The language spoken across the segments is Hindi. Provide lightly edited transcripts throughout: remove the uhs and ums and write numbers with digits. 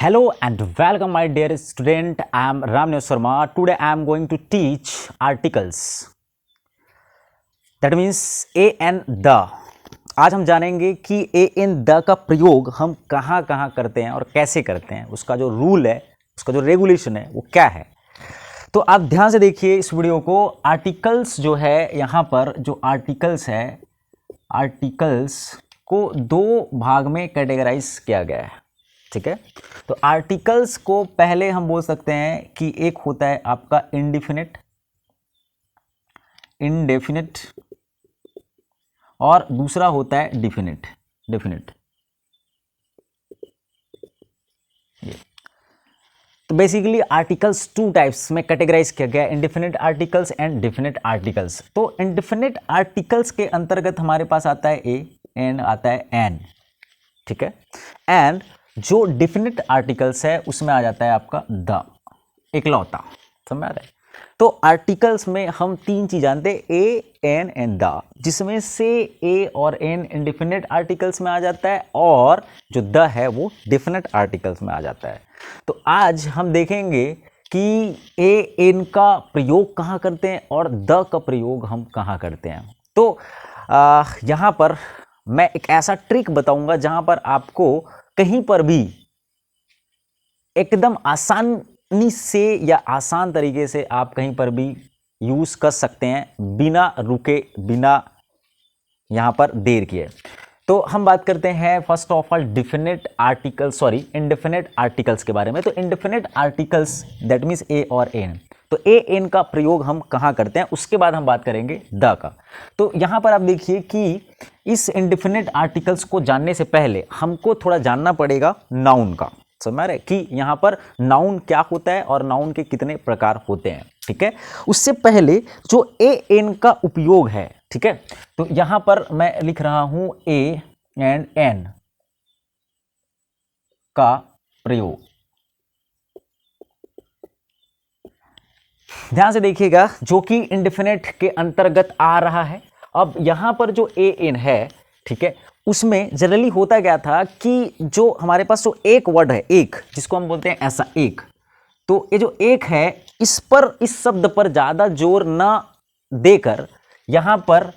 Hello and welcome my dear student. I am Ramnesh Sharma. Today I am going to teach articles. That means a and the. आज हम जानेंगे कि a in the का प्रयोग हम कहाँ कहाँ करते हैं और कैसे करते हैं, उसका जो रूल है, उसका जो रेगुलेशन है वो क्या है। तो आप ध्यान से देखिए इस वीडियो को। आर्टिकल्स जो है यहाँ पर जो आर्टिकल्स है, आर्टिकल्स को दो भाग में कैटेगराइज किया गया है। ठीक है, तो आर्टिकल्स को पहले हम बोल सकते हैं कि एक होता है आपका इंडेफिनिट, इनडेफिनिट और दूसरा होता है डिफिनिट, डेफिनिट। ये तो बेसिकली आर्टिकल्स टू टाइप्स में कैटेगराइज किया गया है, indefinite articles and definite articles. तो इंडेफिनिट आर्टिकल्स के अंतर्गत हमारे पास आता है ए एंड आता है एन। ठीक है, एंड जो डिफिनिट आर्टिकल्स है उसमें आ जाता है आपका द, इकलौता। समझ आ रहा है। तो आर्टिकल्स में हम तीन चीज जानते हैं, ए एन एंड द, जिसमें से ए और एन इंडेफिनिट आर्टिकल्स में आ जाता है और जो द है वो डिफिनिट आर्टिकल्स में आ जाता है। तो आज हम देखेंगे कि ए एन का प्रयोग कहाँ करते हैं और द का प्रयोग हम कहाँ करते हैं। तो यहाँ पर मैं एक ऐसा ट्रिक बताऊंगा जहां पर आपको कहीं पर भी एकदम आसानी से या आसान तरीके से आप कहीं पर भी यूज कर सकते हैं बिना रुके, बिना यहां पर देर किए। तो हम बात करते हैं first of all definite articles, indefinite articles के बारे में। तो इंडेफिनिट आर्टिकल्स दैट मीन्स ए और एन। तो ए एन का प्रयोग हम कहाँ करते हैं, उसके बाद हम बात करेंगे द का। तो यहाँ पर आप देखिए कि इस इंडेफिनिट आर्टिकल्स को जानने से पहले हमको थोड़ा जानना पड़ेगा नाउन का। समझ रहे कि यहाँ पर नाउन क्या होता है और नाउन के कितने प्रकार होते हैं। ठीक है, उससे पहले जो ए एन का उपयोग है, ठीक है, तो यहाँ पर मैं लिख रहा हूं ए एंड एन का प्रयोग। ध्यान से देखिएगा, जो कि इंडेफिनिट के अंतर्गत आ रहा है। अब यहां पर जो ए एन है, ठीक है, उसमें जनरली होता क्या था कि जो हमारे पास जो एक वर्ड है, एक जिसको हम बोलते हैं ऐसा एक, तो ये जो एक है इस पर, इस शब्द पर ज्यादा जोर ना देकर यहां पर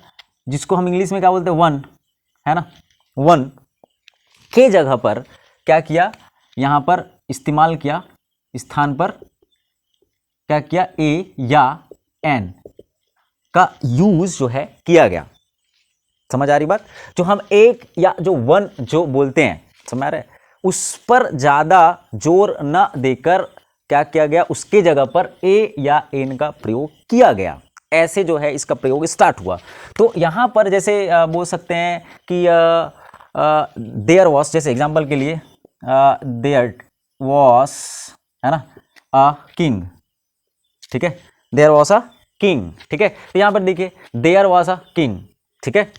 जिसको हम इंग्लिश में क्या बोलते हैं वन, है ना, वन के जगह पर क्या किया, यहां पर इस्तेमाल किया, स्थान पर क्या किया, ए या एन का यूज जो है किया गया। समझ आ रही बात। जो हम एक या जो वन जो बोलते हैं, समझ आ रहा है, उस पर ज्यादा जोर न देकर क्या किया गया, उसके जगह पर ए या एन का प्रयोग किया गया। ऐसे जो है इसका प्रयोग स्टार्ट हुआ। तो यहां पर जैसे बोल सकते हैं कि देयर वॉस, जैसे एग्जाम्पल के लिए देयर वॉस, है ना, अ किंग। ठीक है, देयर वॉस अ किंग। ठीक है, तो यहां पर देखिए देयर वॉस अ किंग। ठीक है,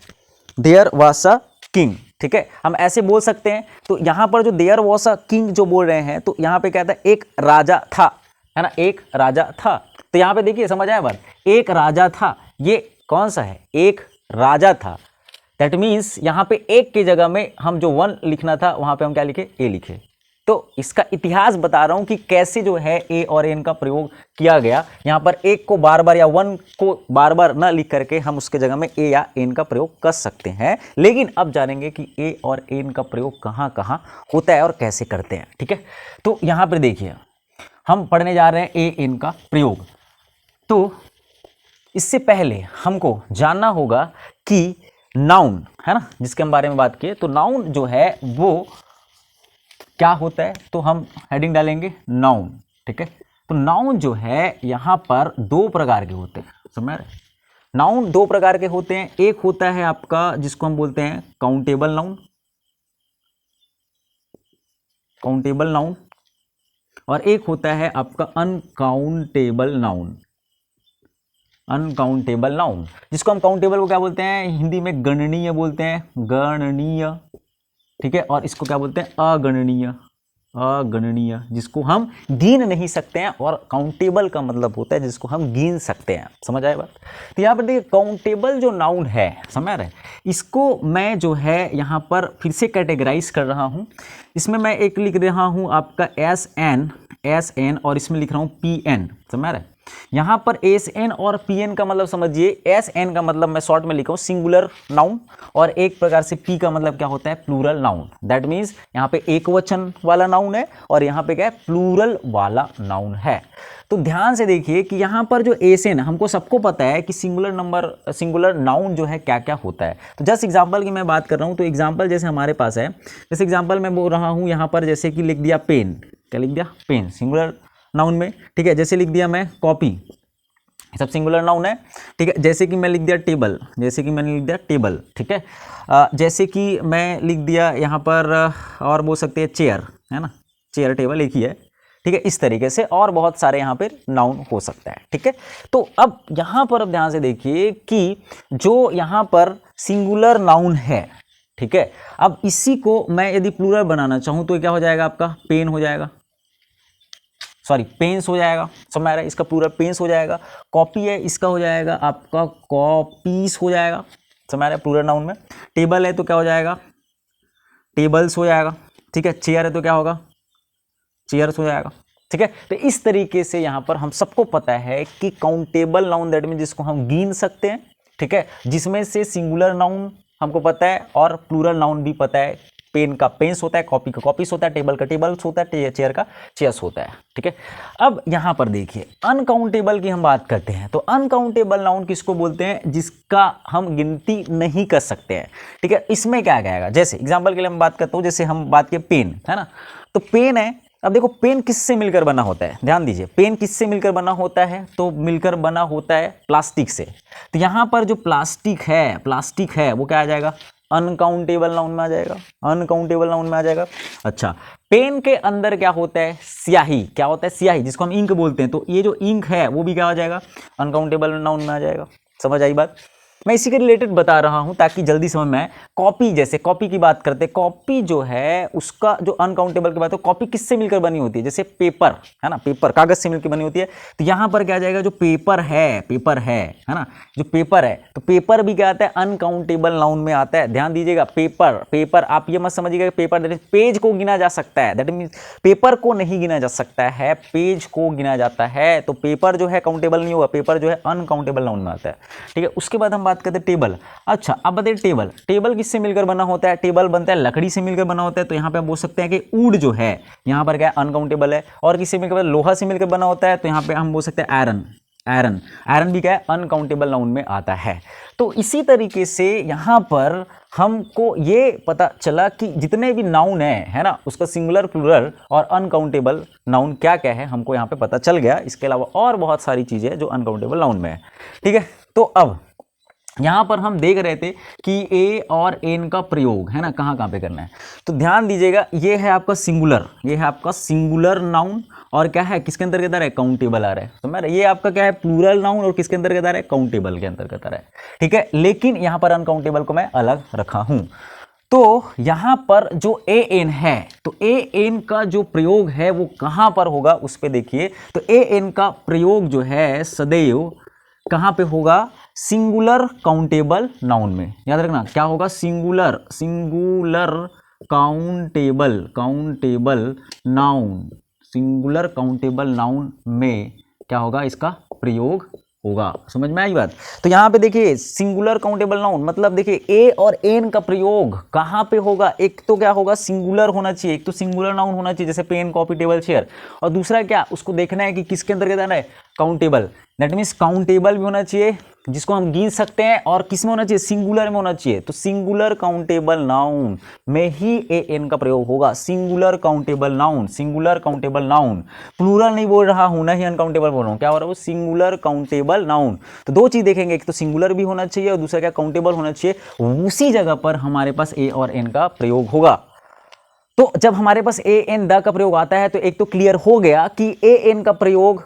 देयर वॉस अ किंग। ठीक है, हम ऐसे बोल सकते हैं। तो यहां पर जो देयर वॉस अ किंग जो बोल रहे हैं, तो यहां पे क्या था, एक राजा था, है ना, एक राजा था। तो यहां पे देखिए, समझ आया बात, एक राजा था। ये कौन सा है, एक राजा था। दैट मीन्स यहां पे एक की जगह में हम जो वन लिखना था वहां पे हम क्या लिखे, ए लिखे। तो इसका इतिहास बता रहा हूं कि कैसे जो है ए और एन का प्रयोग किया गया। यहां पर एक को बार बार या वन को बार बार न लिख करके हम उसके जगह में ए या एन का प्रयोग कर सकते हैं। लेकिन अब जानेंगे कि ए और एन का प्रयोग कहां कहां होता है और कैसे करते हैं। ठीक है, तो यहां पर देखिए हम पढ़ने जा रहे हैं ए एन का प्रयोग। तो इससे पहले हमको जानना होगा कि नाउन, है ना, जिसके हम बारे में बात किए, तो नाउन जो है वो क्या होता है। तो हम हेडिंग डालेंगे नाउन। ठीक है, तो नाउन जो है यहां पर दो प्रकार के होते हैं। समझ रहे, नाउन दो प्रकार के होते हैं। एक होता है आपका जिसको हम बोलते हैं काउंटेबल नाउन, काउंटेबल नाउन, और एक होता है आपका अनकाउंटेबल नाउन, अनकाउंटेबल नाउन, जिसको हम काउंटेबल को क्या बोलते हैं, हिंदी में गणनीय बोलते हैं, गणनीय। ठीक है, और इसको क्या बोलते हैं, अगणनीय, अगणनीय, जिसको हम गिन नहीं सकते हैं, और काउंटेबल का मतलब होता है जिसको हम गिन सकते हैं। समझ आए बात? तो यहाँ पर देखिए काउंटेबल जो नाउन है, समझ रहे, इसको मैं जो है यहाँ पर फिर से कैटेगराइज कर रहा हूँ। इसमें मैं एक लिख रहा हूँ आपका एस एन और इसमें लिख रहा हूँ पी एन। समझ रहे, यहाँ पर एस एन और पी एन का मतलब समझिए, एस एन का मतलब मैं शॉर्ट में लिखा हूँ सिंगुलर नाउन, और एक प्रकार से पी का मतलब क्या होता है, प्लूरल नाउन। दैट मीन्स यहाँ पे एक वचन वाला नाउन है और यहाँ पे क्या है, प्लूरल वाला नाउन है। तो ध्यान से देखिए कि यहाँ पर जो एस एन, हमको सबको पता है कि सिंगुलर नाउन जो है क्या क्या होता है। तो जस्ट एग्जाम्पल की मैं बात कर रहा हूँ, तो एग्जाम्पल जैसे हमारे पास है, जैसे एग्जाम्पल मैं बोल रहा हूँ यहाँ पर, जैसे कि लिख दिया पेन, क्या लिख दिया, पेन सिंगुलर नाउन में, ठीक है। जैसे लिख दिया मैं कॉपी, सब सिंगुलर नाउन है, ठीक है। जैसे कि मैं लिख दिया टेबल, जैसे कि मैंने लिख दिया टेबल, ठीक है। जैसे कि मैं लिख दिया यहाँ पर, और बोल सकते हैं चेयर, है ना, चेयर टेबल एक ही है, ठीक है। इस तरीके से और बहुत सारे यहाँ पर नाउन हो सकता है, ठीक है। तो अब यहाँ पर अब ध्यान से देखिए कि जो यहाँ पर सिंगुलर नाउन है, ठीक है, अब इसी को मैं यदि प्लूरल बनाना चाहूँ तो क्या हो जाएगा, आपका पेन हो जाएगा, सॉरी पेंस हो जाएगा। समझ आ रहा है, इसका प्लूरल पेंस हो जाएगा। कॉपी है, इसका हो जाएगा आपका कॉपीज हो जाएगा। समझ आ रहा है, प्लूरल नाउन में। टेबल है तो क्या हो जाएगा, टेबल्स हो जाएगा, ठीक है। चेयर है तो क्या होगा, चेयर्स हो जाएगा, ठीक है। तो इस तरीके से यहाँ पर हम सबको पता है कि काउंटेबल नाउन दैट मीन जिसको हम गिन सकते हैं, ठीक है, जिसमें से सिंगुलर नाउन हमको पता है और प्लूरल नाउन भी पता है। पेन का पेन्स होता है, कॉपी का कॉपीज होता है, टेबल का टेबल्स होता है, चेयर का चेयर्स होता है, ठीक है। अब यहाँ पर देखिए अनकाउंटेबल की हम बात करते हैं, तो अनकाउंटेबल नाउन किसको बोलते हैं, जिसका हम गिनती नहीं कर सकते हैं, ठीक है। इसमें क्या आएगा, जैसे एग्जाम्पल के लिए मैं बात करता हूँ, जैसे हम बात किए पेन, है ना, तो पेन है। अब देखो पेन किससे मिलकर बना होता है, ध्यान दीजिए, पेन किससे मिलकर बना होता है, तो मिलकर बना होता है प्लास्टिक से। तो यहाँ पर जो प्लास्टिक है वो क्या आ जाएगा, अनकाउंटेबल नाउन में आ जाएगा, अनकाउंटेबल नाउन में आ जाएगा। अच्छा, पेन के अंदर क्या होता है, स्याही, क्या होता है, स्याही, जिसको हम इंक बोलते हैं, तो ये जो इंक है वो भी क्या आ जाएगा, अनकाउंटेबल नाउन में आ जाएगा। समझ आई बात? मैं इसी के रिलेटेड बता रहा हूं ताकि जल्दी समझ में आए। कॉपी, जैसे कॉपी की बात करते हैं, कॉपी जो है उसका जो अनकाउंटेबल की बात है, कॉपी किससे मिलकर बनी होती है, जैसे पेपर है ना, पेपर कागज से मिलकर बनी होती है। तो यहां पर क्या आ जाएगा, जो पेपर है ना, जो पेपर है, तो पेपर भी क्या आता है, अनकाउंटेबल नाउन में आता है। ध्यान दीजिएगा, पेपर आप ये मत समझिएगा पेपर दैट मींस पेज को गिना जा सकता है, दैट मींस पेपर को नहीं गिना जा सकता है, पेज को गिना जाता है। तो पेपर जो है काउंटेबल नहीं होगा, पेपर जो है अनकाउंटेबल नाउन में आता है, ठीक है। उसके बाद हम बात करते हैं टेबल। अच्छा, अब बताइए टेबल किससे मिलकर बना होता है, टेबल बनता है लकड़ी से मिलकर बना होता है। तो यहाँ पे आप बोल सकते हैं कि वुड जो है यहाँ पर क्या अनकाउंटेबल है। और किससे मिलकर, लोहा से मिलकर बना होता है, तो यहाँ पे हम बोल सकते हैं आयरन भी क्या है, अनकाउंटेबल नाउन में आता है। तो इसी तरीके से यहाँ पर हमको ये पता चला कि जितने भी नाउन है ना, उसका सिंगुलर, प्लूरल और अनकाउंटेबल नाउन क्या क्या है, हमको यहाँ पे पता चल गया। इसके अलावा और बहुत सारी चीजें जो अनकाउंटेबल नाउन में है, ठीक है। तो अब यहाँ पर हम देख रहे थे कि ए और एन का प्रयोग है ना, कहाँ पे करना है। तो ध्यान दीजिएगा, ये है आपका सिंगुलर नाउन, और क्या है, किसके अंतर्गत आ रहा है, काउंटेबल आ रहा है। तो ये आपका क्या है, प्लूरल नाउन, और किसके अंतर्गत आ रहा है, काउंटेबल के अंतर्गत आ रहा है, ठीक है। लेकिन यहाँ पर अनकाउंटेबल को मैं अलग रखा हूं। तो यहाँ पर जो ए एन है, तो ए एन का जो प्रयोग है वो कहाँ पर होगा, उस पर देखिए। तो ए एन का प्रयोग जो है सदैव कहाँ पे होगा, सिंगुलर काउंटेबल नाउन में। याद रखना क्या होगा, singular countable noun, singular countable noun में क्या होगा, इसका प्रयोग होगा। समझ में आई बात? तो यहाँ पे देखिए सिंगुलर काउंटेबल नाउन मतलब देखिए ए और एन का प्रयोग कहाँ पे होगा। एक तो क्या होगा, सिंगुलर होना चाहिए, एक तो सिंगुलर नाउन होना चाहिए जैसे पेन, कॉपी, टेबल, चेयर, और दूसरा क्या, उसको देखना है कि किसके अंतर्गत आना है, काउंटेबल। दैट मीन्स काउंटेबल भी होना चाहिए, जिसको हम गिन सकते हैं, और किस में होना चाहिए, सिंगुलर में होना चाहिए। तो सिंगुलर काउंटेबल नाउन में ही ए एन का प्रयोग होगा। सिंगुलर काउंटेबल नाउन, प्लूरल नहीं बोल रहा हूं, ना ही अनकाउंटेबल बोल रहा हूं, क्या हो रहा है, सिंगुलर काउंटेबल नाउन। तो दो चीज देखेंगे, एक तो सिंगुलर भी होना चाहिए और दूसरा क्या, काउंटेबल होना चाहिए। उसी जगह पर हमारे पास ए और एन का प्रयोग होगा। तो जब हमारे पास ए एन द का प्रयोग आता है, तो एक तो क्लियर हो गया कि ए एन का प्रयोग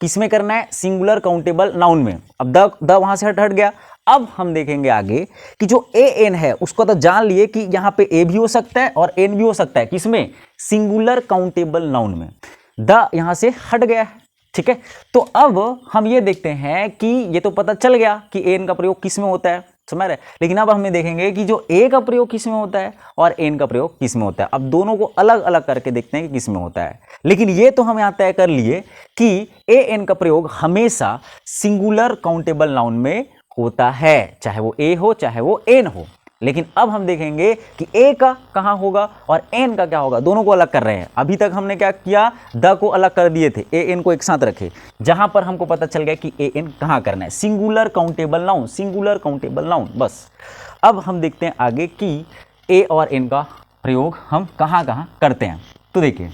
किसमें करना है, सिंगुलर काउंटेबल नाउन में। अब द वहां से हट गया, अब हम देखेंगे आगे कि जो ए एन है उसको तो जान लिए कि यहां पे ए भी हो सकता है और एन भी हो सकता है, किसमें, सिंगुलर काउंटेबल नाउन में। द यहां से हट गया है, ठीक है। तो अब हम ये देखते हैं कि ये तो पता चल गया कि एन का प्रयोग किस में होता है, समझ रहे, लेकिन अब हमें देखेंगे कि जो ए का प्रयोग किस में होता है और एन का प्रयोग किस में होता है। अब दोनों को अलग अलग करके देखते हैं कि किस में होता है, लेकिन ये तो हम यहाँ तय कर लिए कि ए एन का प्रयोग हमेशा सिंगुलर काउंटेबल नाउन में होता है, चाहे वो ए हो चाहे वो एन हो। लेकिन अब हम देखेंगे कि ए का कहाँ होगा और एन का क्या होगा, दोनों को अलग कर रहे हैं। अभी तक हमने क्या किया, द को अलग कर दिए थे, ए एन को एक साथ रखे, जहां पर हमको पता चल गया कि ए एन कहाँ करना है, singular countable noun, singular countable noun, बस। अब हम देखते हैं आगे कि ए और एन का प्रयोग हम कहाँ कहाँ करते हैं। तो देखिए,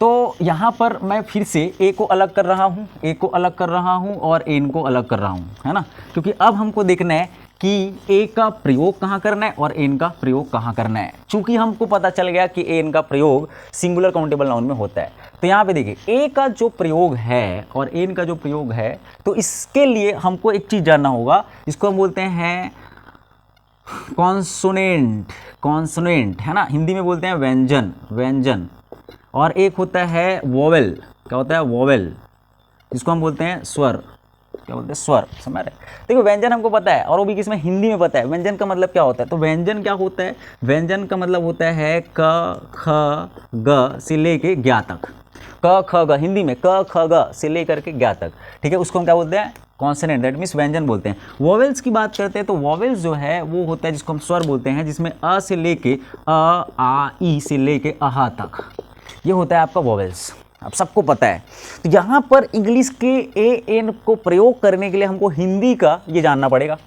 तो यहाँ पर मैं फिर से ए को अलग कर रहा हूँ, ए को अलग कर रहा हूँ और एन को अलग कर रहा हूँ, है ना, क्योंकि अब हमको देखना है कि ए का प्रयोग कहाँ करना है और एन का प्रयोग कहाँ करना है। चूंकि हमको पता चल गया कि एन का प्रयोग सिंगुलर काउंटेबल नाउन में होता है, तो यहाँ पे देखिए ए का जो प्रयोग है और एन का जो प्रयोग है, तो इसके लिए हमको एक चीज़ जानना होगा, इसको हम बोलते हैं कॉन्सोनेंट, कॉन्सोनेंट, है ना, हिंदी में बोलते हैं व्यंजन, व्यंजन। और एक होता है वोवेल, क्या होता है, वोवेल, जिसको हम बोलते हैं स्वर, क्या बोलते हैं, स्वर, समझ रहे। देखो व्यंजन हमको पता है और वो भी किसमें, हिंदी में पता है। व्यंजन का मतलब क्या होता है, तो व्यंजन क्या होता है, व्यंजन का मतलब होता है क ख ग से लेके ज्ञा तक, क ख ग, हिंदी में क ख ग से लेकर के ज्ञा तक, ठीक है, उसको हम क्या बोलते हैं, कॉन्सोनेंट, दैट मीन्स व्यंजन बोलते हैं। वोवेल्स की बात करते हैं तो वोवेल्स जो है वो होता है जिसको हम स्वर बोलते हैं, जिसमें अ से लेके अ आ ई से लेके अहा तक, ये होता है आपका वोवेल्स, अब सबको पता है। तो यहाँ पर इंग्लिश के ए एन को प्रयोग करने के लिए हमको हिंदी का ये जानना पड़ेगा,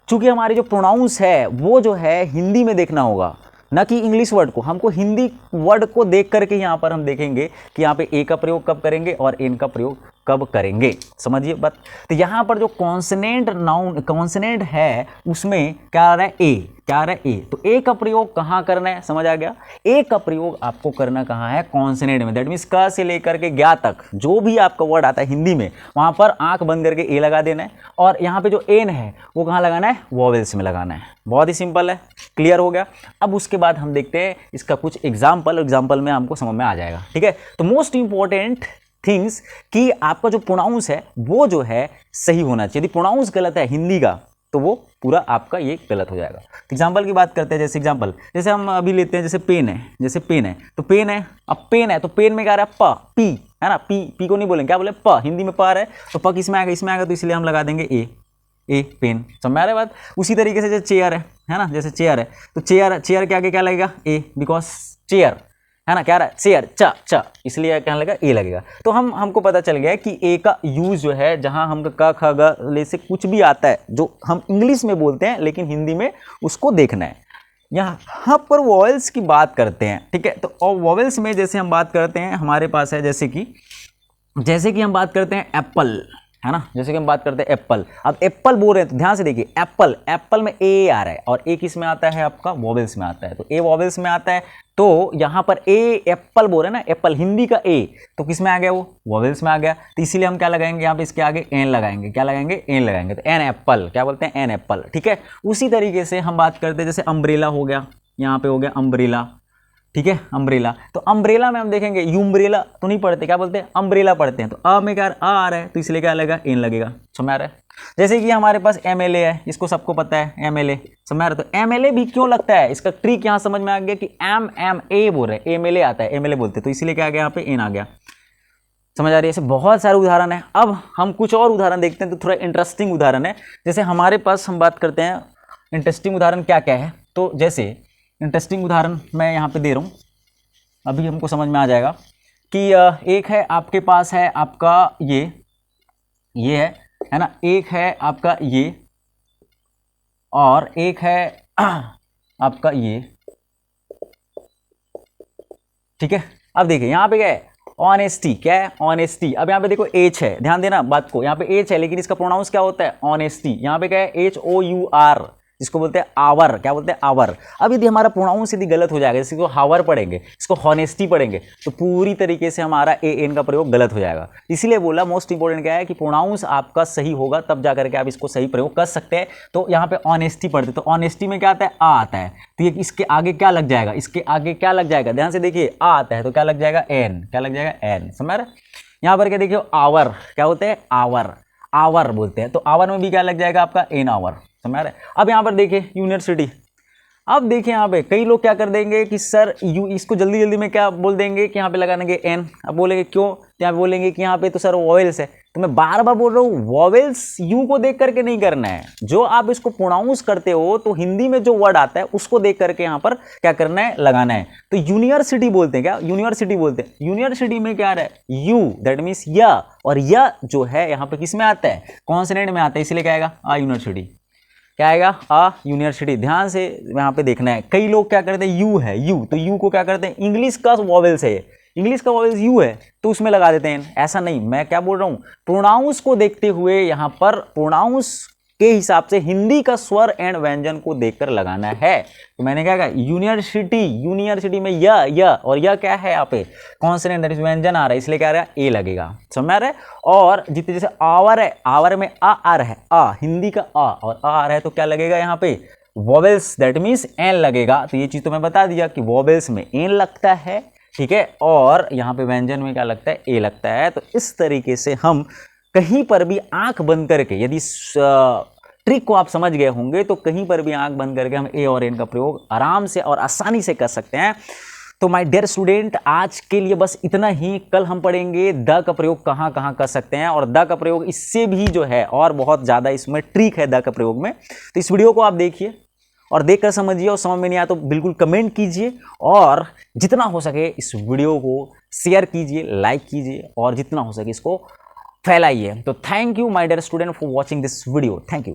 क्योंकि हमारे जो प्रोनाउंस है वो जो है हिंदी में देखना होगा, ना कि इंग्लिश वर्ड को। हमको हिंदी वर्ड को देख करके यहाँ पर हम देखेंगे कि यहाँ पे ए का प्रयोग कब करेंगे और एन का प्रयोग कब करेंगे, समझिए बात। तो यहाँ पर जो कॉन्सोनेंट नाउन, कॉन्सोनेंट है उसमें क्या आ रहा है, ए, क्या आ रहा है, ए। तो ए का प्रयोग कहाँ करना है, समझ आ गया, ए का प्रयोग आपको करना कहाँ है, कॉन्सोनेंट में, दैट मीन्स क से लेकर के ज्ञा तक जो भी आपका वर्ड आता है हिंदी में, वहाँ पर आंख बंद करके ए लगा देना है, और यहाँ पे जो एन है वो कहाँ लगाना है, वोवेल्स में लगाना है। बहुत ही सिंपल है, क्लियर हो गया। अब उसके बाद हम देखते हैं इसका कुछ एग्जाम्पल में हमको समझ में आ जाएगा, ठीक है। तो मोस्ट इंपॉर्टेंट थिंग्स कि आपका जो प्रोनाउंस है वो जो है सही होना चाहिए। यदि प्रोनाउंस गलत है हिंदी का तो वो पूरा आपका ये गलत हो जाएगा। एग्जाम्पल की बात करते हैं, जैसे एग्जाम्पल, जैसे हम अभी लेते हैं, जैसे पेन है, जैसे पेन है तो पेन है, अब पेन है तो पेन में क्या आ रहा है, प, पी, है ना, पी को नहीं बोलेंगे, क्या बोले, प, हिंदी में प आ रहा है तो प किसमें आएगा, इसमें आएगा, तो इसलिए हम लगा देंगे ए पेन, समझ में आ रहा है बात। उसी तरीके से जैसे चेयर है ना, जैसे चेयर है तो चेयर के आगे क्या लगेगा, ए, बिकॉज चेयर, है ना, क्या रहा है, चेयर, च, इसलिए क्या लगेगा, ए लगेगा। तो हमको पता चल गया कि ए का यूज जो है, जहां हम क ख ग ले से कुछ भी आता है जो हम इंग्लिश में बोलते हैं लेकिन हिंदी में उसको देखना है। यहाँ पर वॉवेल्स की बात करते हैं, ठीक है। तो और वॉवेल्स में जैसे हम बात करते हैं, हमारे पास है जैसे कि हम बात करते हैं एप्पल, है ना, जैसे कि हम बात करते हैं एप्पल। अब एप्पल बोल रहे हैं तो ध्यान से देखिए, एप्पल में ए आ रहा है और ए किस में आता है, आपका वॉवेल्स में आता है, तो ए वॉवेल्स में आता है। तो यहाँ पर ए एप्पल बोल रहे हैं ना, एप्पल हिंदी का ए, तो किस में आ गया, वो वॉवेल्स में आ गया। तो इसीलिए हम क्या लगाएंगे, यहाँ पे इसके आगे एन लगाएंगे, क्या लगाएंगे, एन लगाएंगे, तो एन एप्पल, क्या बोलते हैं, एन एप्पल, ठीक है। उसी तरीके से हम बात करते हैं, जैसे अम्ब्रेला हो गया, यहाँ पे हो गया अम्ब्रेला, ठीक है, अम्ब्रेला। तो अम्ब्रेला में हम देखेंगे, यूम्ब्रेला तो नहीं पढ़ते, क्या बोलते हैं, अम्ब्रेला पढ़ते हैं। तो अ में क्या आ रहा है तो इसलिए क्या लगेगा, एन लगेगा, समझ आ रहा है। जैसे कि हमारे पास एमएलए है, इसको सबको पता है एमएलए, समझ आ रहा है। तो एमएलए भी क्यों लगता है, इसका ट्रिक यहाँ समझ में आ गया कि एम बोल रहे हैं, एमएलए आता है, एमएलए बोलते हैं, तो इसीलिए क्या आ गया, यहाँ पे एन आ गया, समझ आ रही है। ऐसे बहुत सारे उदाहरण है। अब हम कुछ और उदाहरण देखते हैं, तो थोड़ा इंटरेस्टिंग उदाहरण है। जैसे हमारे पास हम बात करते हैं इंटरेस्टिंग उदाहरण क्या क्या है, तो जैसे इंटरेस्टिंग उदाहरण मैं यहाँ पे दे रहा हूँ, अभी हमको समझ में आ जाएगा कि एक है आपके पास है आपका ये है ना, एक है आपका ये और एक है आपका ये, ठीक है। अब देखिए यहाँ पे क्या है, ऑनेस्टी, क्या है, ऑनेस्टी। अब यहाँ पे देखो एच है, ध्यान देना बात को, यहाँ पे एच है लेकिन इसका प्रोनाउंस क्या होता है, ऑनेस्टी। यहाँ पे क्या है, HOUR, जिसको बोलते हैं आवर, क्या बोलते हैं आवर। अब यदि हमारा प्रोनाउंस यदि गलत हो जाएगा, जैसे को हावर पढ़ेंगे, इसको हॉनेस्टी पढ़ेंगे, तो पूरी तरीके से हमारा ए एन का प्रयोग गलत हो जाएगा। इसीलिए बोला मोस्ट इंपॉर्टेंट क्या है कि प्रोनाउंस आपका सही होगा तब जा करके आप इसको सही प्रयोग कर सकते हैं। तो यहाँ पे ऑनेस्टी पढ़ते, तो ऑनेस्टी में क्या आता है, आ आता है, तो ये इसके आगे क्या लग जाएगा, इसके आगे क्या लग जाएगा, ध्यान से देखिए, आ आता है तो क्या लग जाएगा, एन, क्या लग जाएगा, एन, समझ रहे। यहाँ पर क्या देखिए, आवर क्या होते हैं, आवर, आवर बोलते हैं, तो आवर में भी क्या लग जाएगा आपका, एन आवर, समझ रहे। अब यहाँ पर देखिए यूनिवर्सिटी, अब देखिए यहाँ पे कई लोग क्या कर देंगे कि सर यू, इसको जल्दी जल्दी में क्या बोल देंगे कि यहाँ पे लगा देंगे एन। अब बोलेंगे क्यों, तो यहाँ पे बोलेंगे कि यहाँ पे तो सर वॉवेल्स है। तो मैं बार बार बोल रहा हूँ, वॉवेल्स यू को देख करके नहीं करना है, जो आप इसको प्रोनाउंस करते हो तो हिंदी में जो वर्ड आता है उसको देख करके यहाँ पर क्या करना है, लगाना है। तो यूनिवर्सिटी बोलते हैं, क्या यूनिवर्सिटी बोलते हैं, यूनिवर्सिटी में क्या आ रहा है, यू, दैट मीन्स या, और या जो है यहाँ पे किस में आता है, कॉन्सोनेंट में आता है, इसलिए क्या आएगा, आ यूनिवर्सिटी, क्या आएगा, आ यूनिवर्सिटी। ध्यान से यहाँ पे देखना है, कई लोग क्या करते हैं, यू है, यू, तो यू को क्या करते हैं, इंग्लिश का वॉवेल्स है, इंग्लिश का वॉवेल्स यू है तो उसमें लगा देते हैं, ऐसा नहीं। मैं क्या बोल रहा हूँ, प्रोनाउंस को देखते हुए यहाँ पर प्रोनाउंस के हिसाब से हिंदी का स्वर एंड व्यंजन को देखकर लगाना है। तो मैंने क्या कहा, यूनिवर्सिटी, यूनिवर्सिटी में या और या क्या है यहाँ पे, कॉन्सोनेंट दैट इज व्यंजन आ रहा है, इसलिए क्या आ रहा है, ए लगेगा, समझ रहे। और जितने जैसे आवर है, आवर में आ रहा है, आ हिंदी का आ, और आ रहा है तो क्या लगेगा यहाँ पे, वॉवेल्स, दैट मीन्स एन लगेगा। तो ये चीज तो मैं बता दिया कि वॉवेल्स में एन लगता है, ठीक है, और यहाँ पे व्यंजन में क्या लगता है, ए लगता है। तो इस तरीके से हम कहीं पर भी आंख बंद करके, यदि ट्रिक को आप समझ गए होंगे तो कहीं पर भी आंख बंद करके हम ए और एन का प्रयोग आराम से और आसानी से कर सकते हैं। तो माय डियर स्टूडेंट, आज के लिए बस इतना ही। कल हम पढ़ेंगे द का प्रयोग कहाँ कहाँ कर सकते हैं, और द का प्रयोग इससे भी जो है और बहुत ज़्यादा इसमें ट्रिक है द का प्रयोग में। तो इस वीडियो को आप देखिए और देखकर समझिए, और समझ में नहीं आया तो बिल्कुल कमेंट कीजिए, और जितना हो सके इस वीडियो को शेयर कीजिए, लाइक कीजिए, और जितना हो सके इसको फैलाइए। तो thank you my dear student for watching this video, thank you.